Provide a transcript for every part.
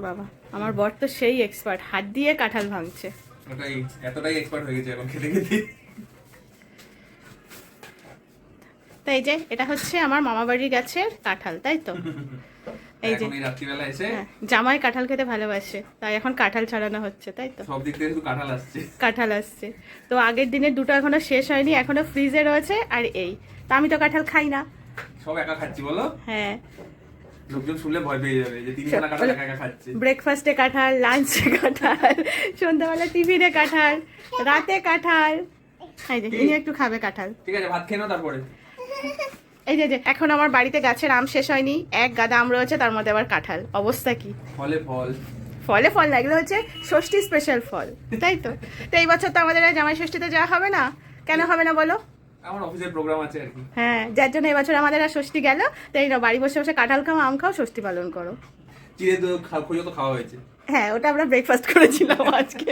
বাবা আমার বর তো সেই এক্সপার্ট, হাত দিয়ে কাঁঠাল ভাঙছে। ওটাই, এতটাই এক্সপার্ট হয়ে গেছে এখন খেতে খেতে। তাই যে এটা হচ্ছে আমার মামা বাড়ির গাছের কাঁঠাল, তাই তো? এই যে এখন এই রাত্রিবেলা এসে জামাই কাঁঠাল খেতে ভালোবাসে, তাই এখন কাঁঠাল ছাড়ানো হচ্ছে, তাই তো? সব দিক থেকে শুধু কাঁঠাল আসছে। কাঁঠাল আসছে তো আগের দিনের দুটো এখনো শেষ হয়নি, এখনো ফ্রিজে রয়েছে। আর এই তা আমি তো কাঁঠাল খাই না। সব একা খাচ্ছি বলো? হ্যাঁ, লোকজন শুনলে ভয় পেয়ে যাবে যে তিনখানা কাঁঠাল একা একা খাচ্ছে। ব্রেকফাস্টে কাঁঠাল, লাঞ্চে কাঁঠাল, সন্ধ্যাবেলা টিফিনে কাঁঠাল, রাতে কাঁঠাল। এই যে ইনি একটু খাবে কাঁঠাল। ঠিক আছে, ভাত খেয়ে নাও তারপরে। এই যে এখন আমার বাড়িতে গাছের আম শেষ হয়নি, এক গাদা আম রয়েছে, তার মধ্যে আবার কাঁঠাল। অবস্থা কি! ফলে ফল। ফলে ফল লাগলে হচ্ছে ষষ্ঠী স্পেশাল ফল, তাই তো? তো এই বছর তো আমাদের আর জামাই ষষ্ঠীতে যাওয়া হবে না। কেন হবে না বলো? আমার অফিসের প্রোগ্রাম আছে আর কি। হ্যাঁ, যার জন্য এবছর আমাদের আর ষষ্ঠী গেল। তো এই বাড়ি বসে বসে কাঁঠাল খাও, আম খাও, ষষ্ঠী পালন করো। চিড়ে তো খোঁজো তো খাওয়া হয়েছে। হ্যাঁ, ওটা আমরা ব্রেকফাস্ট করেছিলাম আজকে।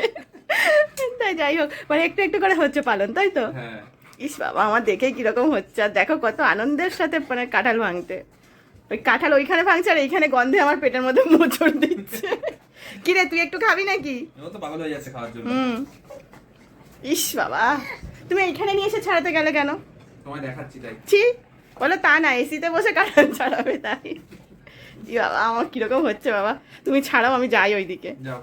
তাই যাই হোক, মানে একটু একটু করে হচ্ছে পালন, তাই তো? হ্যাঁ। ইস বাবা, আমার দেখে কিরকম হচ্ছে, আর দেখো কত আনন্দের সাথে মানে কাঁঠাল ভাঙতে। ওই কাঁঠাল ওইখানে ভাঙছে আর এইখানে গন্ধে আমার পেটের মধ্যে মোচড় দিচ্ছে। কিরে, তুই একটু খাবি নাকি? ও তো পাগল হয়ে যাচ্ছে খাওয়ার জন্য। ইস বাবা, তুমি এইখানে নিয়ে এসে ছাড়াতে গেলে কেন? তোমায় দেখাচ্ছি তাই। ছি, বলো তা না, এসিতে বসে কাঁঠাল ছাড়াবে তাই? ই বাবা, আমার কিরকম হচ্ছে বাবা। তুমি ছাড়াও, আমি যাই ওইদিকে। যাও।